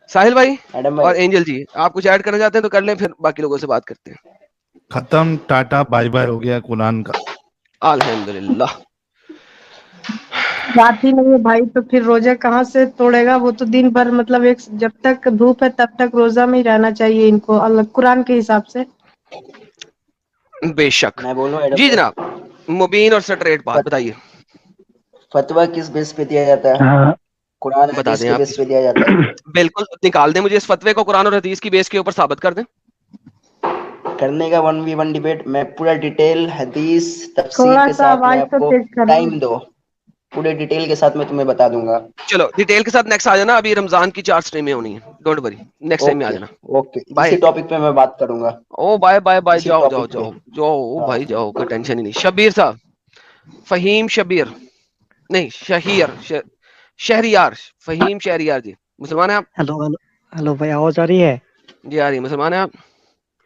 साहिल भाई मैडम और भाई, एंजल जी, आप कुछ ऐड करना चाहते हैं तो कर लें, फिर बाकी लोगों से बात करते हैं। खत्म, टाटा बाय बाय हो गया कुरान का। अल्हम्दुलिल्लाह। बात ही नहीं है भाई, तो फिर रोजा कहाँ से तोड़ेगा वो? तो दिन भर मतलब एक जब तक धूप है तब तक रोजा में ही रहना चाहिए इनको, अल्लाह कुरान के हिसाब से। बेशक। मैं बोलूं मैडम जी भाई, जनाब, मुबीन और स्ट्रेट बात फत, बताइए। फतवा किस बेस पे दिया जाता है? हाँ, कुरान बता हदीस दें के आप। बेस पे दिया जाता है? बिल्कुल, निकाल दें मुझे इस फतवे को, कुरान और हदीस की बेस के ऊपर साबित कर दें। करने का 1v1 डिबेट, मैं पूरा डिटेल हदीस तफसीर थोड़ा के सा साथ मैं आवाज तो आपको तेज कर लो। टाइम दो, पूरे डिटेल के साथ मैं तुम्हें बता दूंगा। चलो डिटेल के साथ नेक्स्ट आ जाना, अभी रमजान की 4 स्ट्रीमें होनी है, डोंट वरी, नेक्स्ट टाइम में आ ओके, जाना। ओके, इसी बाय। टॉपिक पे मैं बात करूंगा। ओ बाय बाय बाय, इसी जाओ जाओ टॉपिक पे। जाओ जाओ, ओ हाँ। भाई जाओ, कोई टेंशन ही नहीं। शबीर साहब, फहीम शबीर, नहीं शहीर शहरियार, फहीम शहरियार जी, मुसलमान है आप? Hello hello. हेलो भाई, आवाज आ रही है? जी आ रही है। मुसलमान है आप?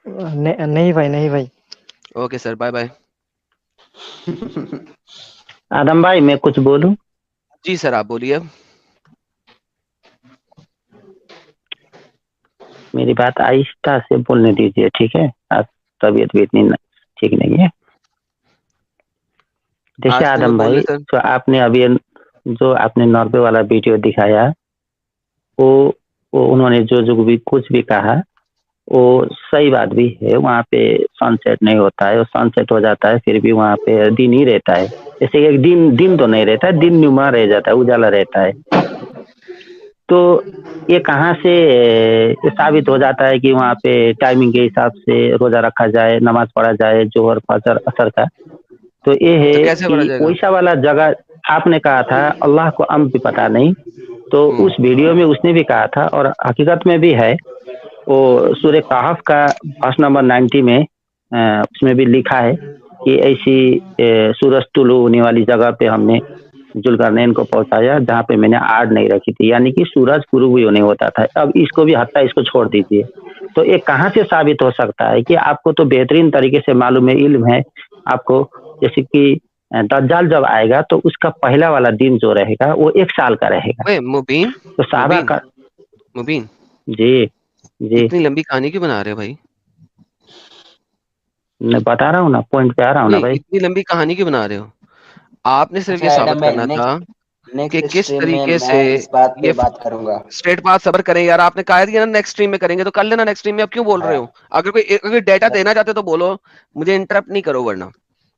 नहीं भाई, नहीं भाई। Okay sir, bye bye. Adam भाई, मैं कुछ बोलूं? जी सर, आप बोलिए। मेरी बात आहिस्ता से बोलने दीजिए, ठीक है? आज तबीयत भी इतनी ठीक नहीं है। देखिए आस्ते में आदम बोले भाई, सर। जो आपने नॉर्वे वाला वीडियो दिखाया, वो उन्होंने जो भी कुछ भी कहा, वो सही बात भी है। वहाँ पे सनसेट नहीं होता है, वो सनसेट हो जाता है फिर भी वहाँ पे दिन ही रहता है। जैसे एक दिन तो नहीं रहता है, दिन नुमा रह जाता है, उजाला रहता है। तो ये कहाँ से साबित हो जाता है कि वहाँ पे टाइमिंग के हिसाब से रोजा रखा जाए, नमाज पढ़ा जाए, जोहर फजर असर का? तो ये तो है कैसे कि पढ़ा जाएगा? वैसा वाला जगह आपने कहा था, अल्लाह को हम भी पता नहीं। तो उस वीडियो में उसने भी कहा था, और हकीकत में भी है, वो सूर्य कहफ का वर्स नंबर 90 में उसमें भी लिखा है कि ऐसी सूरज तुलू होने वाली जगह पे हमने जुल्करनैन को पहुंचाया जहाँ पे मैंने आड़ नहीं रखी थी, यानी कि सूरज गुरु भी नहीं होता था। अब इसको भी हत्या, इसको छोड़ दीजिए। तो ये कहाँ से साबित हो सकता है कि आपको तो बेहतरीन तरीके से मालूम है, इल्म है आपको, जैसे कि दज्जाल जब आएगा तो उसका पहला वाला दिन जो रहेगा वो 1 साल का रहेगा। ओए मुबीन, तो साहबा मुबीन, का। मुबीन, जी जी, इतनी लंबी कहानी क्यों बना रहे हो भाई? मैं बता रहा हूँ ना, पॉइंट पे आ रहा हूँ ना नहीं, भाई। इतनी लंबी कहानी क्यों बना रहे हो? आपने सिर्फ ये अच्छा साबित एडम भाई, करना था कि नेक्स्ट किस स्ट्रीम में तरीके से मैं इस बात पे ये बात करूंगा। स्ट्रेट बात सबर करें यार। आपने कहा दिया ना नेक्स्ट स्ट्रीम में करेंगे, तो कर लेना नेक्स्ट स्ट्रीम में। अब क्यों बोल रहे हाँ। हो? अगर डेटा देना चाहते हो तो बोलो, मुझे इंटरप्ट नहीं करो, वरना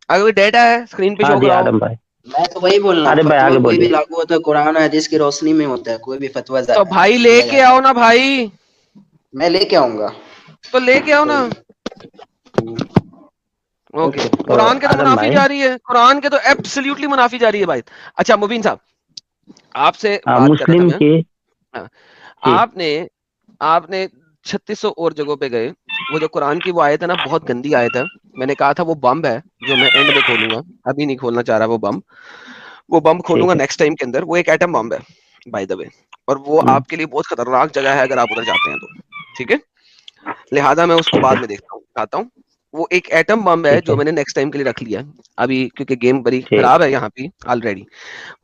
अगर कोई डेटा है स्क्रीन पे हाँ शो जी कराओ। आदम भाई। मैं तो वही बोल रहा हूँ, आदम भाई फतवा आगे कोई भी बोलिए। लागू होता है कुरान और हदीस की रोशनी में होता है, कोई भी फतवा तो भाई दिया लेके जाता आओ है। ना भाई, मैं लेके आऊंगा। तो लेके आओ ना। Okay, okay. तो कुरान के तो आदम मुनाफी भाई, जा रही है, कुरान के तो एब्सोल्युटली मुनाफी जा रही है भाई। अच्छा मुबीन साहब, आपसे बात कर रहा था मुस्लिम मैं। की। हाँ, जी आपने आपने 3600 और जगहों पे गए। वो जो कुरान की वो आयत है ना, बहुत गंदी आयत है। मैंने कहा था वो बम है, जो मैं एंड में खोलूंगा, अभी नहीं खोलना चाह रहा वो बम खोलूंगा ठीक है। नेक्स्ट टाइम के अंदर। वो एक एटम बम है बाय द वे, और वो हम्म, आपके लिए बहुत खतरनाक जगह है अगर आप उधर जाते हैं तो। ठीक है, लिहाजा मैं उसको ठीक बाद है। में देखता हूँ, दिखाता हूँ। वो एक एटम बम है ठीक जो है। मैंने नेक्स्ट टाइम के लिए रख लिया है अभी, क्योंकि गेम बड़ी ठीक। खराब है यहाँ पे ऑलरेडी।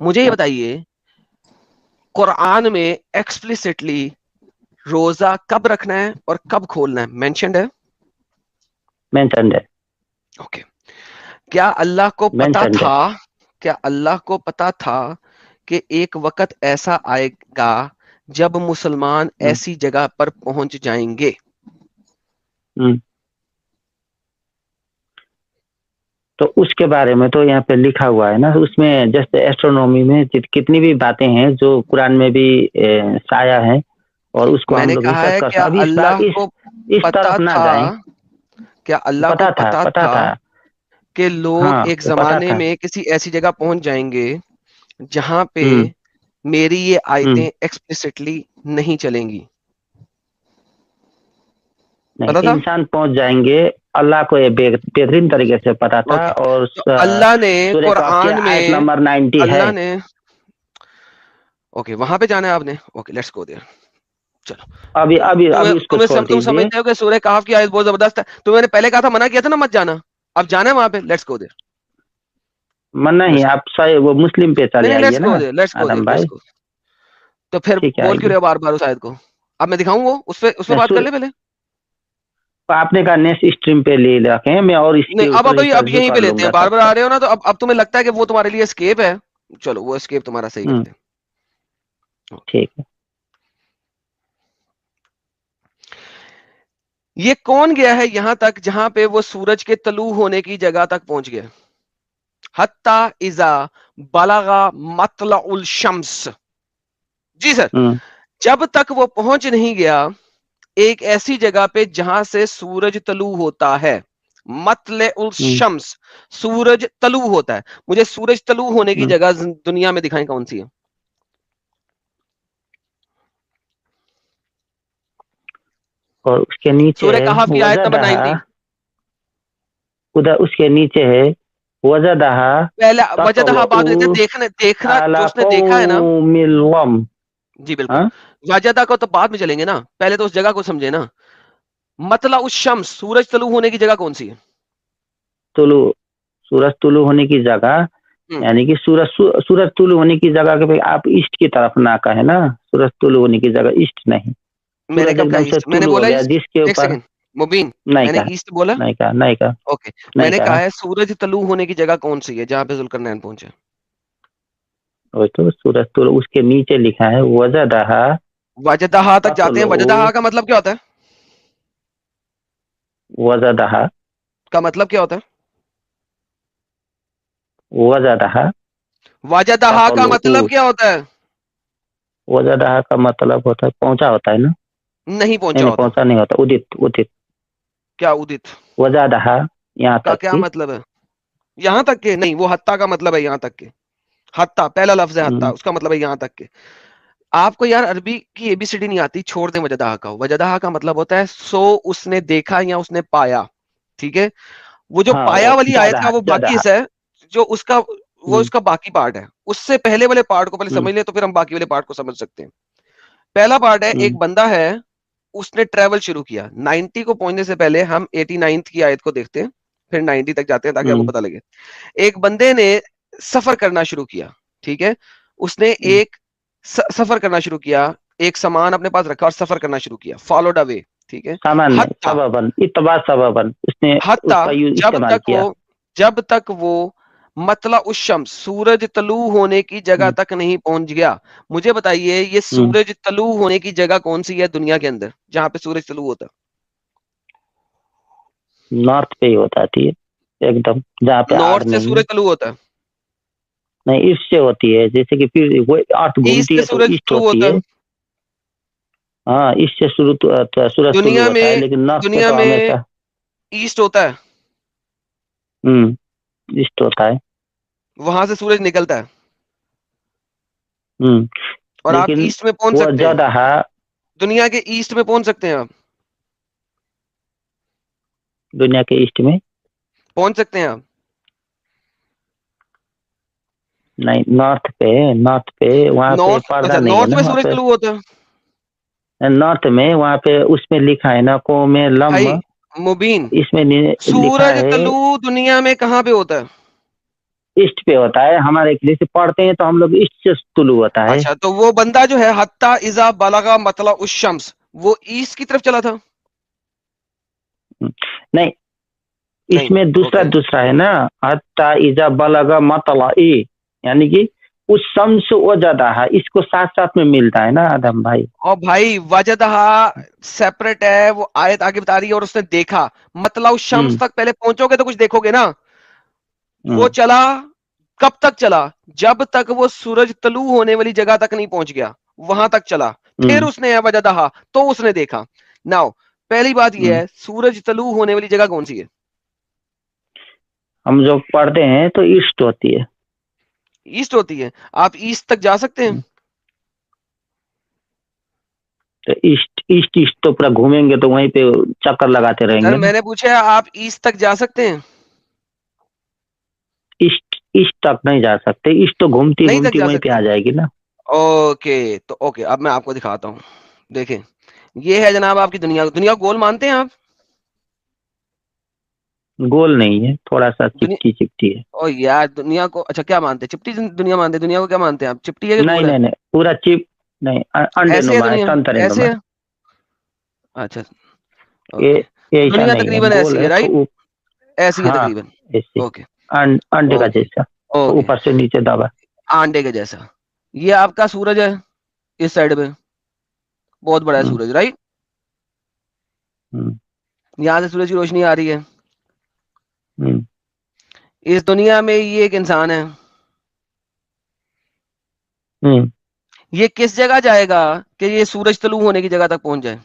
मुझे ये बताइए, कुरान में एक्सप्लिसिटली रोजा कब रखना है और कब खोलना है मेंशन्ड है? मेंशन्ड है। ओके। क्या अल्लाह को पता मेंशन्ड है। था, क्या अल्लाह को पता था कि एक वक्त ऐसा आएगा जब मुसलमान हम्म, ऐसी जगह पर पहुंच जाएंगे? हम्म। तो उसके बारे में तो यहाँ पे लिखा हुआ है ना, उसमें जैसे एस्ट्रोनॉमी में कितनी भी बातें हैं जो कुरान में भी साया है, और उसको हम मैंने लोग कहा रिसर्च है कर सकते। क्या अब अल्लाह को इस पता तरफ ना था, जाएं। क्या अल्लाह को पता था, पता पता था था। कि लोग हाँ, एक वो पता जमाने था। में किसी ऐसी जगह पहुंच जाएंगे जहां पे हम्म, मेरी ये आयतें हम्म। एक्सप्लिसिटली नहीं चलेंगी? नहीं, पता था? इंसान पहुंच जाएंगे। अल्लाह को ये बेहतरीन तरीके से पता था, ओके, और तो अल्लाह ने सूर्य कहफ की कुरान आयत में, नंबर 90 है। अल्लाह ने, ओके वहां पे जाना है आपने, ओके लेट्स गो देयर। चलो, अभी अभी तुम्हें अभी इसको तुम्हें छोड़ तुम दीजिए। समझते हो कि सूरह कहफ की आयत बहुत जबरदस्त है, तो मैंने पहले कहा था, मना किया था ना मत जाना, अब जाना है वहां पे, लेट्स गो देयर, मन नहीं, लेट्स गो। आप सही वो मुस्लिम पे नहीं चले नहीं, आइए लेट्स गो ना देयर, लेट्स गो आदम देयर, लेट्स भाई। गो। तो फिर ठीक है, बोल क्यों आइए। रहे हो बार बार उस आयत को? अब मैं दिखाऊं वो उस पे बात कर ले पहले। आपने कहा नेक्स्ट स्ट्रीम पे ले रखे हैं, मैं और इसके नहीं अब ऊपर अभी अब रिसर्च भी यहीं कर पे लेते लूंगा हैं, बार तब बार आ तक। रहे हो ना, तो अब तुम्हें लगता है कि वो तुम्हारे लिए एस्केप है, चलो वो एस्केप तुम्हारा सही करते हैं। ठीक है। ये कौन गया है यहां तक जहां पे वो सूरज के तलू होने की जगह तक पहुंच गया? हत्ता इजा बलगा मतलउल शम्स। जी सर। जब तक वो पहुंच नहीं गया एक ऐसी जगह पे जहां से सूरज तलू होता है, मतलउल शम्स, सूरज तलू होता है। मुझे सूरज तलू होने की जगह दुनिया में दिखाएं कौन सी है? और उसके नीचे सूरह है कहफ की आयत नंबर 90। उधर उसके नीचे है वजदहा पहले वजदहा बाद में देखना जो उसने देखा है ना। जी बिल्कुल। वजदा को तो बाद में चलेंगे ना, पहले तो उस जगह को समझे ना। मतलब उस शम्स, सूरज तलू होने की जगह कौन सी है? सूरज तुलू होने की जगह, यानी कि सूरज तुलू होने की जगह के आप ईस्ट की तरफ ना कहे ना, सूरज तुलू होने की जगह ईस्ट नहीं। मैंने कब कहा ईस्ट? मैंने बोला ईस्ट? जिसके ऊपर मुबीन नहीं मैंने कहा, ईस्ट बोला? नहीं कहा, नहीं कहा। ओके मैंने कहा है सूरज तलू होने की जगह कौन सी है जहां पे जुल्करनैन पहुंचे? वो तो सूरज तुलू उसके नीचे लिखा है वजदहा। वजदहा तक जाते हैं। वजदहा का मतलब क्या होता है? वजदहा का मतलब क्या होता है? वजदहा वजदहा का मतलब क्या होता है? वजदहा का मतलब होता है पहुंचा होता है ना? नहीं पहुंचा नहीं, होता। पहुंचा नहीं होता, उदित उदित। क्या उदित? वजदहा यहाँ का तक क्या की। मतलब है? यहां तक के नहीं, वो हत्ता का मतलब है यहां तक के। हत्ता पहला लफ्ज है, हत्ता उसका मतलब है यहां तक के। आपको यार अरबी की एबीसीडी नहीं आती, छोड़ दें वजदहा का। वजदहा का मतलब होता है सो उसने देखा या उसने पाया। ठीक है। वो जो हाँ, पाया वाली आयत का जदहा वो बाकी जदहा। हिस्सा है, जो उसका वो उसका बाकी पार्ट है। उससे पहले वाले पार्ट को पहले समझ ले तो फिर हम बाकी वाले पार्ट को समझ सकते हैं। पहला पार्ट है, एक बंदा है, उसने ट्रेवल शुरू किया। 90 को पहुंचने से पहले हम 89 की आयत को देखते हैं, फिर 90 तक जाते हैं ताकि आपको पता लगे। एक बंदे ने सफर करना शुरू किया। ठीक है। उसने एक सफर करना शुरू किया, एक सामान अपने पास रखा और सफर करना शुरू किया, फॉलोड अ वे। ठीक है। सामान नहीं, हत्ता सबबन, इत्तबा सबबन उसने हत्ता उसका इस्तेमाल किया। जब तक वो मतलब उस शम्स, सूरज तलू होने की जगह तक नहीं पहुंच गया। मुझे बताइए ये सूरज तलू होने की जगह कौन सी है दुनिया के अंदर जहां पे सूरज तलू होता है? नॉर्थ पे ही होता है एकदम, जहाँ पे आग नॉर्थ से नहीं है। सूरज तलू होता है? नहीं, ईस्ट से होती है, जैसे कि फिर वो अर्थ ईस्ट घूमती से है तो सूरज ईस्ट तलू होती होता है। है? हाँ, ईस्ट से सूरज तुलू होता है, लेकिन नॉर्थ से दुनिया तो में हमेशा ईस्ट होता है, ईस्ट होता है। वहां से सूरज निकलता है हम्म और आप लेकिन ईस्ट में पहुंच वो सकते हैं। जदहा, दुनिया के ईस्ट में पहुंच सकते हैं आप? दुनिया के ईस्ट में पहुंच सकते हैं आप? नहीं, नॉर्थ पे वहाँ पे नॉर्थ, पर्दा अच्छा नहीं है नॉर्थ ना में वहाँ सूरज पे। तलू होता है? नॉर्थ में वहाँ पे उसमें लिखा है ना, को में लम, भाई मुबीन, इसमें लिखा सूरज है तलू दुनिया में कहां पे होता है? ईस्ट पे होता है। हमारे जैसे पढ़ते हैं तो हम लोग ईस्ट से तुलू होता है। अच्छा तो वो बंदा जो है हत्ता इजा बलगा मतलब उस शम्स, वो ईस्ट की तरफ चला था? नहीं, नहीं। इसमें दूसरा दूसरा है ना, हत्ता इजा बलगा मतला ई, यानी कि उस शम्स वो ज्यादा है, इसको साथ साथ में मिलता है ना आदम भाई। और भाई वजदहा सेपरेट है, वो आयत आगे बता रही है और उसने देखा, मतलब उस शम्स तक पहले पहुंचोगे तो कुछ देखोगे ना। वो चला, कब तक चला? जब तक वो सूरज तलू होने वाली जगह तक नहीं पहुंच गया, वहां तक चला। फिर उसने वजदहा, तो उसने देखा। नाउ पहली बात यह है, सूरज तलू होने वाली जगह कौन सी है? हम जो पढ़ते हैं तो ईस्ट होती है। ईस्ट होती है। आप ईस्ट तक जा सकते हैं? तो ईस्ट तो पूरा घूमेंगे तो वहीं पे चक्कर लगाते रहेंगे सर ना। मैंने पूछा आप ईस्ट तक जा सकते हैं? ईस्ट तक नहीं जा सकते, ईस्ट तो घूमती नहीं तक घूमती जा वहीं पे सकते। आ जाएगी ना। ओके तो ओके, अब मैं आपको दिखाता हूं। देखें, ये है जनाब आपकी दुनिया। दुनिया गोल मानते हैं आप? गोल नहीं है, थोड़ा सा चिपटी चिपटी है। ओ यार दुनिया को अच्छा क्या मानते हैं? चिपटी दुनिया मानते हैं? दुनिया को क्या मानते हैं आप? चिपटी है कि नहीं गोल है? नहीं नहीं, पूरा चिप नहीं, अंडे ऐसे है नुमा है, दुनिया? संतरे ऐसे नुमा। है? अच्छा, ये ओके। ये ऐसा दुनिया नहीं है, तकरीबन गोल ऐसी है, है तो राइट? ऐसी है हाँ तकरीबन। ऐसे ओके, अंडे का ओके, जैसा, ओके। ऊपर से नीचे दबा। अंडे के जैसा। ये आपका सूरज है, इस साइड पे बहुत बड़ा है हम्म, सूरज, राइट? हम्म, यहाँ से सूरज की रोशनी आ रही है। हम्म, इस दुनिया में ये एक इंसान है। हम्म। ये किस जगह जाएगा कि ये सूरज तलू होने की जगह तक पहुंच जाए?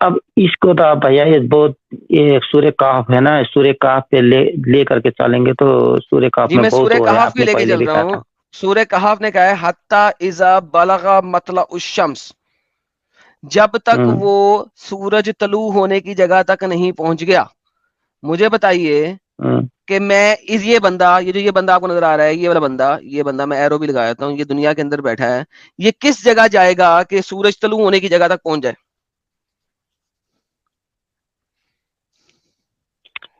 अब इसको तो आप भैया ये बहुत, ये सूर्य काफ है ना, सूर्य काफ पे ले करके चलेंगे तो सूर्य काफ जी, में मैं बहुत सूर्य वो है, कहाफ पे आपने लेके पहले चल भी रहा कहा हूँ। था। सूर्य कहाफ ने कहा है हत्ता इजा बलगा मतला उशम्स, जब तक हम्म, वो सूरज तलू होने की जगह तक नहीं पहुंच गया। मुझे बताइए हम्म। कि मैं ये बंदा, ये जो ये बंदा आपको नजर आ रहा है, ये बंदा मैं एरो भी लगा देता हूँ, ये दुनिया के अंदर बैठा है। ये किस जगह जाएगा कि सूरज तलू होने की जगह तक पहुंच जाए?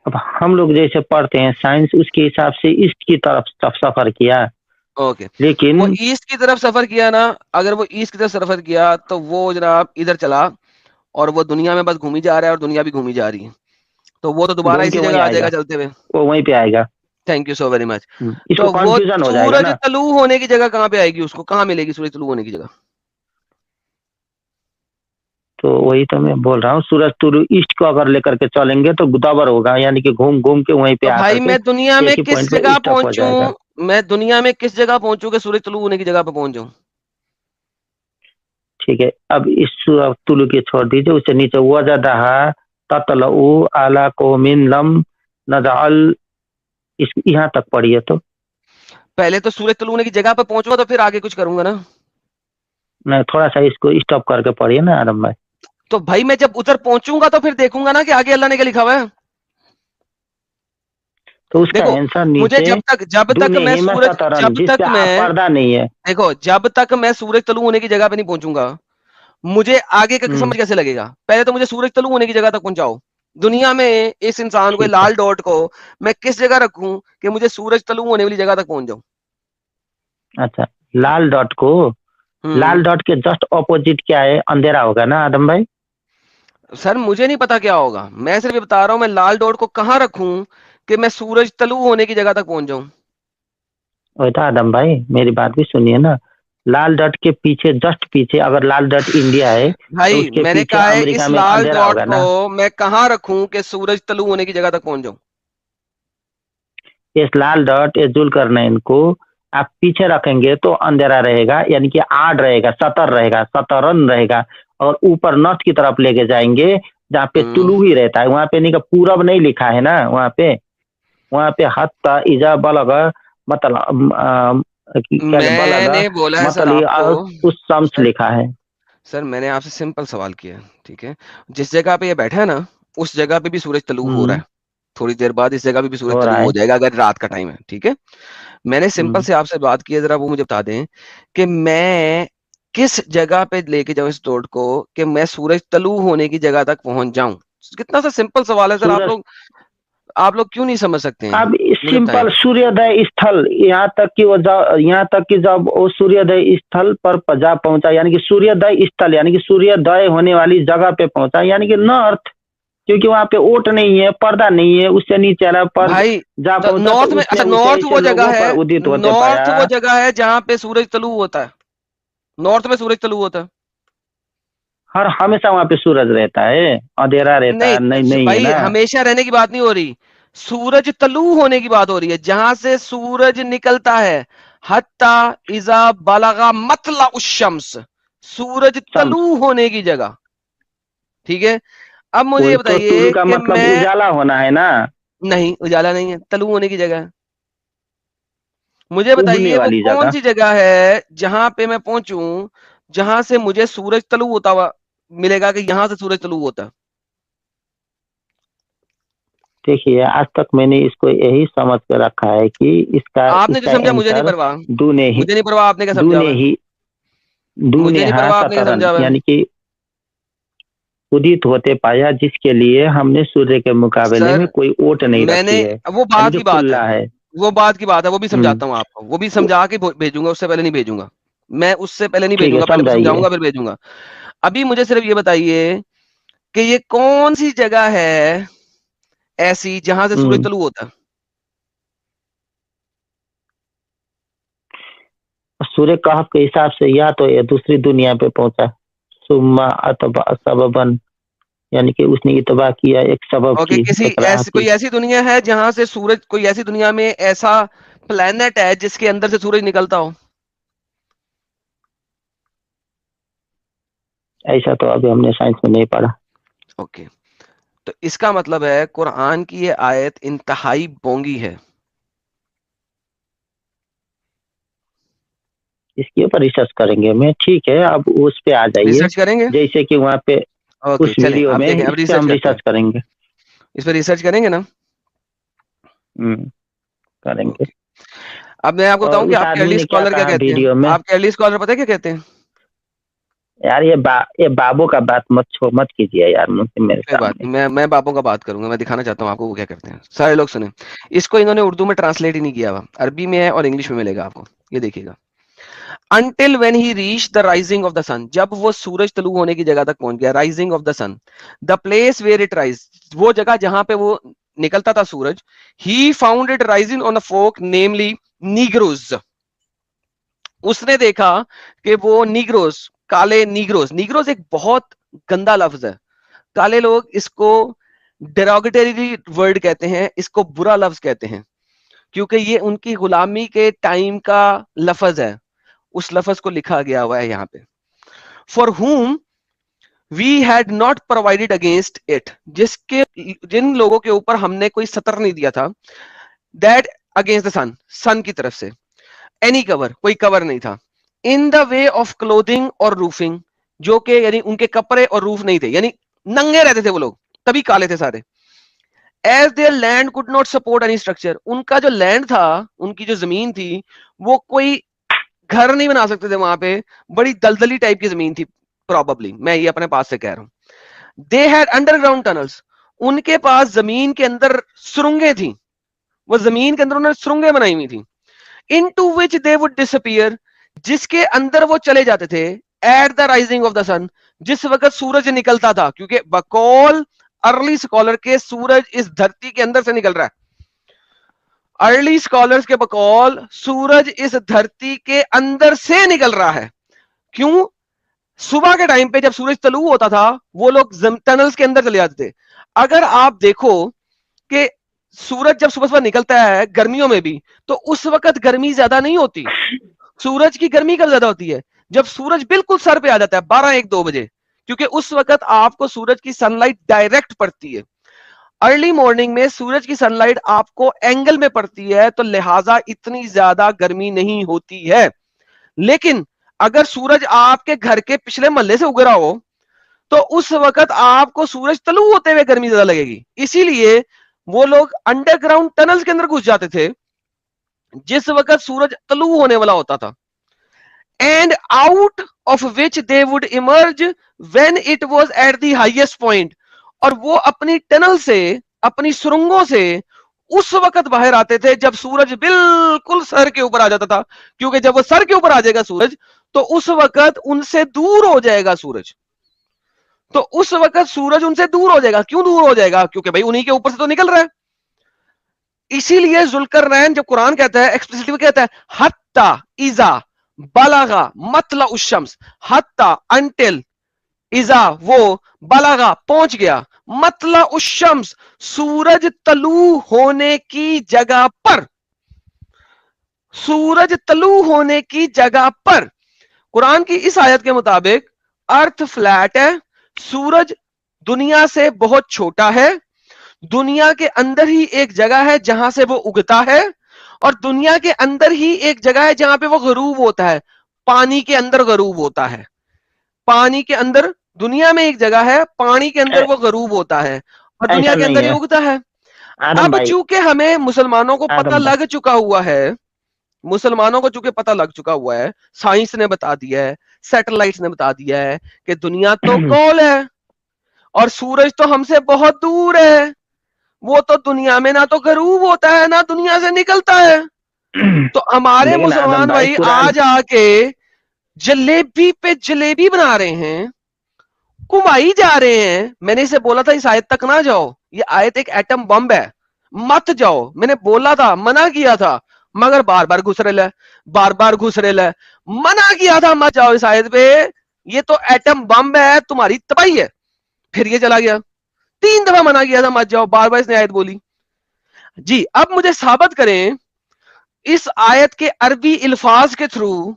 अब हम लोग जैसे पढ़ते हैं साइंस, उसके हिसाब से ईस्ट की तरफ सफर किया, ओके। वो लेकिन ईस्ट की तरफ सफर किया ना, अगर वो ईस्ट की तरफ सफर किया तो वो जनाब इधर चला और वो दुनिया में बस घूमी जा रहा है और दुनिया भी घूमी जा रही है, तो वो तो दोबारा घूम के इसी वहीं जगह आ जाएगा आएगा, चलते हुए। वो वहीं पे आएगा। Thank you so very much. इसको तो वो कंफ्यूजन हो जाएगा सूरज ना। तलू होने की जगह कहाँ पे आएगी? उसको कहाँ मिलेगी सूरज तलू होने की जगह? तो वही तो मैं बोल रहा हूँ, सूरज तुरु ईस्ट को अगर लेकर के चलेंगे तो गुदाबर होगा, यानी कि घूम घूम के वहीं पे तो आकर भाई के मैं दुनिया में एक ही किस पॉइंट पे जगह स्टॉप हो जाएगा। पहुंचूं? मैं दुनिया में किस जगह पहुंचूं कि सूरज तलू होने की जगह पे पहुंच जाऊं? ठीक है, अब इस सूरज तुलु के छोड़ दीजिए, उससे नीचे वजदहा ततलउ आला कौमिन लम नजअल, इस यहाँ तक पढ़िए तो। पहले तो सूरज तलू होने की जगह पे पहुंचूंगा तो फिर आगे कुछ करूंगा ना। मैं थोड़ा सा इसको स्टॉप करके पढ़िए ना आरम भाई। तो भाई मैं जब उधर पहुंचूंगा तो फिर देखूंगा ना कि आगे अल्लाह ने क्या लिखा हुआ है। तो उसका देखो, आंसर मुझे नीचे जब तक दूने मैं हिमा सूरज सतरन, जब जिस पे तक आप मैं पर्दा नहीं है। देखो, जब तक मैं सूरज तलू होने की जगह पे नहीं पहुंचूंगा, मुझे आगे का हम्म, समझ कैसे लगेगा? पहले तो मुझे सूरज तलू होने की जगह तक पहुंचाओ। दुनिया में इस इंसान को, ठीक है। लाल डॉट को मैं किस जगह रखूं कि मुझे सूरज तलू होने वाली जगह तक पहुंच जाऊं? अच्छा, लाल डॉट को, लाल हम्म। डॉट के जस्ट ऑपोजिट क्या है? अंधेरा होगा ना आदम भाई। सर मुझे नहीं पता क्या होगा, मैं सिर्फ ये बता रहा हूं मैं लाल डॉट को कहां रखूं कि मैं सूरज तलू होने की जगह तक पहुंच जाऊं। वही तो आदम भाई, मेरी बात भी सुनिए ना। लाल डॉट के पीछे, जस्ट पीछे, अगर लाल डॉट इंडिया है तो भाई उसके मैंने पीछे कहा है अमेरिका इस में लाल अंधेरा डॉट होगा को ना। मैं कहां रखूं कि सूरज तलू होने की जगह तक पहुंच जाऊं? इस लाल डॉट जुल करना इनको आप पीछे रखेंगे तो अंधेरा रहेगा, यानी कि आड़ रहेगा, सतर रहेगा, सतरन रहेगा। और ऊपर नॉर्थ की तरफ लेके जाएंगे जहाँ पे हम्म। तुलु ही रहता है, वहां पे नहीं का पूरब नहीं लिखा है ना, वहां पे हत्ता इजा बलग, मतलब क्या बलग, मैंने बोला है सर आपको, मतलब उस शम्स सर लिखा है। सर मैंने आपसे सिंपल सवाल किया है, ठीक है? जिस जगह पे ये बैठा है ना, उस जगह पे भी सूरज तलू हो रहा हम्म, है। थोड़ी देर बाद इस जगह पे भी सूरज हो तलू रहा हो है। जाएगा अगर रात का टाइम है, ठीक है? मैंने सिंपल हम्म, से आपसे बात की है, जरा वो मुझे बता दें कि मैं किस जगह पे लेके जाऊं इस डॉट को कि मैं सूरज तलू होने की जगह तक पहुंच जाऊं। कितना सा सिंपल सवाल है सर, सूरज, आप लोग क्यों नहीं समझ सकते हैं? अब मुझे बताएं। सिंपल सूर्योदय स्थल, यहाँ तक कि जब वो सूर्योदय स्थल पर जा पहुंचा, यानी कि सूर्योदय स्थल, यानी कि सूर्योदय होने वाली जगह पे पहुंचा, यानी कि नॉर्थ, क्योंकि वहां पे ओट नहीं है, पर्दा नहीं है, उससे नीचे वाला पर भाई जा तो पहुंचा तो नॉर्थ में, उसने अच्छा उसे नॉर्थ ऐसे वो जगह लोगों है, पर उदित होते नॉर्थ पाया। वो जगह है जहां पे सूरज तलू होता है। नॉर्थ में सूरज तलू होता है। हर हमेशा वहां पे सूरज रहता है, अंधेरा रहता है, नहीं नहीं नहीं है भाई, ना। हमेशा रहने की बात नहीं हो रही, सूरज तलू होने की बात हो रही है, जहां से सूरज निकलता है। हत्ता इजा बलगा मतला उशम्स, सूरज शम्स, तलू होने की जगह, ठीक है? अब मुझे कोई ये तो तुलु बताइए का कि मतलब मैं, उजाला होना है ना, नहीं उजाला नहीं है, तलू होने की जगह है। मुझे उगने बताइए वो वाली कौन जगह। सी जगह है जहां पे मैं पहुंचूं, जहां से मुझे सूरज तलू होता हुआ मिलेगा कि यहां से सूरज तलू होता है। देखिए, आज तक मैंने इसको यही समझ कर रखा है कि इसका आपने जो इसका समझा मुझे नहीं आंसर परवाह, दूने ही मुझे नहीं परवाह आपने क्या समझा दूने हुआ है। ही मुझे दूने नहीं हा परवाह आपने क्या सतरन, समझा हुआ है। यानी कि उदित होते पाया, जिसके लिए हमने सूर्य के मुकाबले सर में कोई ओट नहीं मैंने, रखी है, वो यानी बात कि की बात है, खुला है। वो बात की बात है, वो भी हम्म, समझाता हूँ आपको, वो भी समझा के भेजूंगा, उससे पहले नहीं भेजूंगा। मैं उससे पहले नहीं ठीक है, भेजूंगा, पहले समझाइए। समझाऊंगा फिर भेजूंगा। अभी मुझे सिर्फ ये बताइए कि ये कौन सी जगह है ऐसी जहां से सूरज तलू होता है? सूर्य कहफ के हिसाब से या तो ये दूसरी दुनिया पे पहुंचा, सुम्मा अतबा सबबन, यानी कि उसने ये तबाह किया एक सबब ओके, की, किसी एक राह ऐसी कोई की। ऐसी दुनिया है जहां से सूरज, कोई ऐसी दुनिया में ऐसा प्लेनेट है जिसके अंदर से सूरज निकलता हो? ऐसा तो अभी हमने साइंस में नहीं पढ़ा। ओके, तो इसका मतलब है कुरान की ये आयत इंतहाई बोंगी है। इसके ऊपर रिसर्च करेंगे मैं, ठीक है, अब उस पे आ जाइए, रिसर्च करेंगे? जैसे कि वहाँ पे ओके, उस चलें, वीडियो अब में देखें, अब इस पे रिसर्च हम करते हैं, रिसर्च करेंगे। इस पर रिसर्च करेंगे ना? करेंगे। ओके, अब मैं आपको और बताऊं कि उस आपके आदमी अर्ली ने क्या स्कॉलर क्या कहा कहते हैं। वीडियो में, आपके अर्ली स्कॉलर पता है क्या कहते हैं? यार ये बाबू का बात मत कीजिए यार मुझसे, मेरे कोई बात सामने। नहीं, मैं बापों का बात करूंगा, मैं दिखाना चाहता हूँ आपको वो क्या करते हैं। सारे लोग सुने, इसको इन्होंने उर्दू में ट्रांसलेट ही नहीं किया हुआ, अरबी में है और इंग्लिश में मिलेगा आपको, ये देखिएगा। Until when he reached the rising of the sun, जब वो सूरज तलू होने की जगह तक पहुंच गया, rising of the sun, the place where it rise, वो जगह जहां पे वो निकलता था सूरज, he found it rising on a folk namely Negroes। उसने देखा कि वो नीग्रोस, काले नीग्रोस, नीग्रोस एक बहुत गंदा लफ्ज है, काले लोग इसको डेरोगेटरी वर्ड कहते हैं, इसको बुरा लफ्ज कहते हैं, क्योंकि ये उनकी गुलामी के टाइम का लफ्ज है, उस लफ्ज को लिखा गया हुआ है यहाँ पे। For whom we had not provided against it, जिन लोगों के ऊपर हमने कोई सतर नहीं दिया था, that against the sun, sun की तरफ से, एनी कवर, कोई कवर नहीं था, in the way of clothing और रूफिंग, जो कि यानी उनके कपड़े और रूफ नहीं थे, यानी नंगे रहते थे वो लोग, तभी काले थे सारे। As their land could not support any structure, उनका जो लैंड था, उनकी जो जमीन थी, वो कोई घर नहीं बना सकते थे वहां पे, बड़ी दलदली टाइप की जमीन थी प्रॉबली, मैं ये अपने पास से कह रहा हूं। दे हैड अंडरग्राउंड टनल्स, उनके पास जमीन के अंदर सुरंगें थी, वो जमीन के अंदर उन्होंने सुरंगें बनाई हुई थी, into which they would disappear, जिसके अंदर वो चले जाते थे, at the rising of the sun, जिस वक्त सूरज निकलता था, क्योंकि बकौल अर्ली स्कॉलर के सूरज इस धरती के अंदर से निकल रहा है, अर्ली स्कॉलर्स के बकौल सूरज इस धरती के अंदर से निकल रहा है। क्यों? सुबह के टाइम पे जब सूरज तलू होता था, वो लोग टनल्स के अंदर चले जाते थे। अगर आप देखो कि सूरज जब सुबह सुबह निकलता है गर्मियों में भी, तो उस वक्त गर्मी ज्यादा नहीं होती, सूरज की गर्मी कब ज्यादा होती है? जब सूरज बिल्कुल सर पे आ जाता है 12-1-2 बजे, क्योंकि उस वक्त आपको सूरज की सनलाइट डायरेक्ट पड़ती है। अर्ली मॉर्निंग में सूरज की सनलाइट आपको एंगल में पड़ती है, तो लिहाजा इतनी ज्यादा गर्मी नहीं होती है। लेकिन अगर सूरज आपके घर के पिछले महल्ले से उग रहा हो, तो उस वक्त आपको सूरज तलू होते हुए गर्मी ज्यादा लगेगी। इसीलिए वो लोग अंडरग्राउंड टनल्स के अंदर घुस जाते थे जिस वक्त सूरज तलू होने वाला होता था, and out of which they would emerge when it was at the highest point, और वो अपनी टनल से, अपनी सुरंगों से उस वक्त बाहर आते थे जब सूरज बिल्कुल सर के ऊपर आ जाता था, क्योंकि जब वो सर के ऊपर आ जाएगा सूरज, तो उस वक्त उनसे दूर हो जाएगा सूरज, तो उस वक्त सूरज उनसे दूर हो जाएगा। क्यों दूर हो जाएगा? क्योंकि भाई उन्हीं के ऊपर से तो निकल रहा है। इसीलिए जुल्करनैन जब कुरान कहता है, एक्सप्लिसिटली कहता है, हत्ता इजा बलागा मतला उशम्स, हत्ता अंटिल इजा वो बलागा पहुंच गया, मतला उशम्स सूरज तलू होने की जगह पर, सूरज तलू होने की जगह पर। कुरान की इस आयत के मुताबिक अर्थ फ्लैट है, सूरज दुनिया से बहुत छोटा है, दुनिया के अंदर ही एक जगह है जहां से वो उगता है, और दुनिया के अंदर ही एक जगह है जहां पे वो गरूब होता है, पानी के अंदर गरूब होता है, पानी के अंदर, दुनिया में एक जगह है पानी के अंदर वो गरूब होता है, और दुनिया के अंदर ही उगता है। अब चूंकि हमें मुसलमानों को पता लग चुका हुआ है, मुसलमानों को चूंकि पता लग चुका हुआ है, साइंस ने बता दिया है, सैटेलाइट्स ने बता दिया है कि दुनिया तो गोल है और सूरज तो हमसे बहुत दूर है, वो तो दुनिया में ना तो गरूब होता है ना दुनिया से निकलता है। तो हमारे मुसलमान भाई आज आके जलेबी पे जलेबी बना रहे हैं, घुमाई जा रहे हैं। मैंने इसे बोला था इस आयत तक ना जाओ, ये आयत एक एटम बम है, मत जाओ। मैंने बोला था, मना किया था, मगर बार बार घुस रहे है, बार बार घुस रहे है। मना किया था मत जाओ इस आयत पे, ये तो एटम बम है, तुम्हारी तबाही है। फिर ये चला गया। 3 दफा मना किया था मत जाओ, बार बार इसने आयत बोली। जी अब मुझे साबित करें इस आयत के अरबी अल्फाज के थ्रू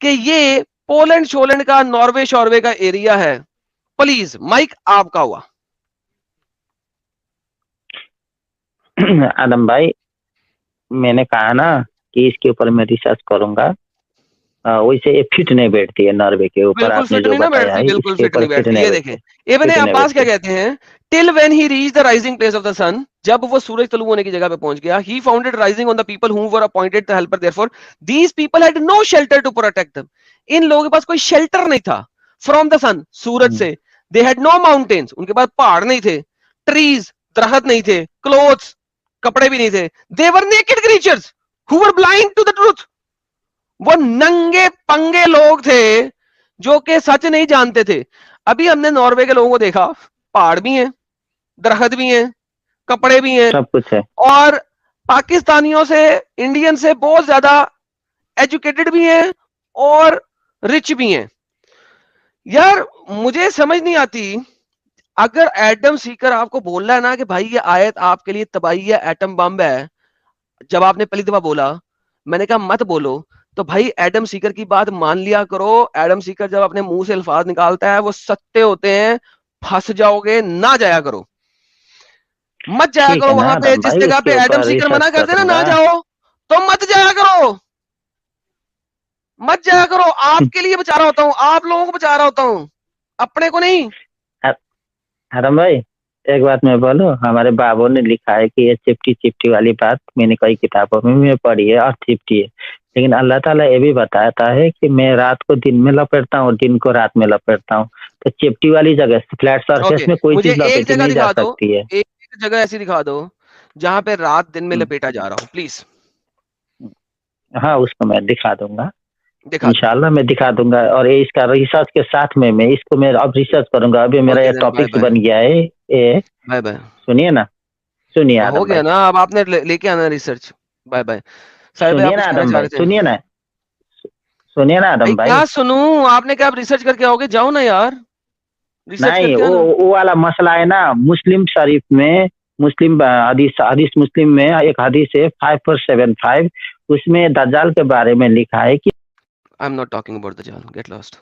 कि ये पोलैंड शोलैंड का, नॉर्वे शॉर्वे का एरिया है। प्लीज माइक आपका हुआ। आदम भाई, मैंने कहा ना कि इसके ऊपर मैं रिसर्च करूंगा। वैसे ये फिट नहीं बैठती है नॉर्वे के ऊपर, बिल्कुल आपने फिट जो नहीं ना बताया बैठती, है बिल्कुल इसके फिट ऊपर नहीं फिट बैठती। नहीं ये बैठती। देखें इब्न फिट नहीं अब्बास क्या बैठती। कहते हैं, till when he reach the rising place of the sun, जब वो सूरज तलू होने की जगह पे पहुंच गया, he founded rising on the people who were appointed the helper, therefore these people had no shelter to protect them. इन लोगों के पास कोई शेल्टर नहीं था फ्रॉम द सन, सूरज से। दे हैड नो माउंटेन्स, उनके पास पहाड़ नहीं थे, ट्रीज दरख्त नहीं थे, क्लोथ्स कपड़े भी नहीं थे। They were naked creatures who were blind to the truth, वो नंगे पंगे लोग थे जो कि सच नहीं जानते थे। अभी हमने नॉर्वे के लोगों को देखा, पहाड़ भी हैं, दरख्त भी हैं, कपड़े भी हैं, सब कुछ है। और पाकिस्तानियों से, इंडियन से बहुत ज्यादा एजुकेटेड भी हैं और रिच भी हैं। यार मुझे समझ नहीं आती, अगर एडम सीकर आपको बोल रहा है ना कि भाई ये आयत आपके लिए तबाही है, एटम बम है, जब आपने पहली दफा बोला मैंने कहा मत बोलो, तो भाई एडम सीकर की बात मान लिया करो। एडम सीकर जब अपने मुंह से अल्फाज निकालता है वो सत्य होते हैं, फंस जाओगे, ना जाया करो, मत जाया ठीक करो है ना वहां पे। आदम जिस भाई, जगह पे इसके एडम ऊपर सीकर मना रिसर्च कर देना ना करूंगा। जाओ, तो मत जाया करो, मत जाया करो। आपके लिए बचा रहा होता हूं, आप लोगों को बचा रहा होता हूं, अपने को नहीं। आदम भाई, एक बात मैं बोलूं, हमारे बाबू ने लिखा है कि ये चिपटी चिपटी वाली बात मैंने कई किताबों में मैं पढ़ी है और चिपटी है, लेकिन अल्लाह ताला ये भी बताता है कि मैं रात को दिन में लपेटता हूँ और दिन को रात में लपेटता हूँ। तो चिपटी वाली जगह, फ्लैट सरफेस ओके, में कोई मुझे चीज एक लपेटी जगह नहीं जा दिखा दो, सकती है। एक जगह ऐसी दिखा दो जहां पे रात दिन में लपेटा जा रहा हो, प्लीज हाँ, उसको मैं दिखा दूंगा, दिखा दो। इंशाल्लाह मैं दिखा दूंगा। और ये इसका रिसर्च के साथ में मैं इसको मैं अब रिसर्च करूंगा। अभी मेरा ओके ये देन, टॉपिक बाय बाय, बन गया है ये। Bye bye. सुनिए ना, सुनिए हो आदम गया भाई, ना, अब आपने लेके आना रिसर्च। Bye bye. साहिब भाई आप सुनिए कुछ ना कहना आदम चाह भाई, रहे थे? सुनिए ना, सुनिए ना भाई आदम भाई। क्या सुनूं, आपने क्या, आप रिसर्च करके आओगे, जाओ ना यार, रिसर्च नहीं, करके आना। वो वाला मसला है ना, मुस्लिम शरीफ में, मुस्लिम हदीस हदीस मुस्लिम में एक हदीस है 575, उसमें दज्जाल के बारे में लिखा है कि I am not talking about the जान, गेट लॉस्ट।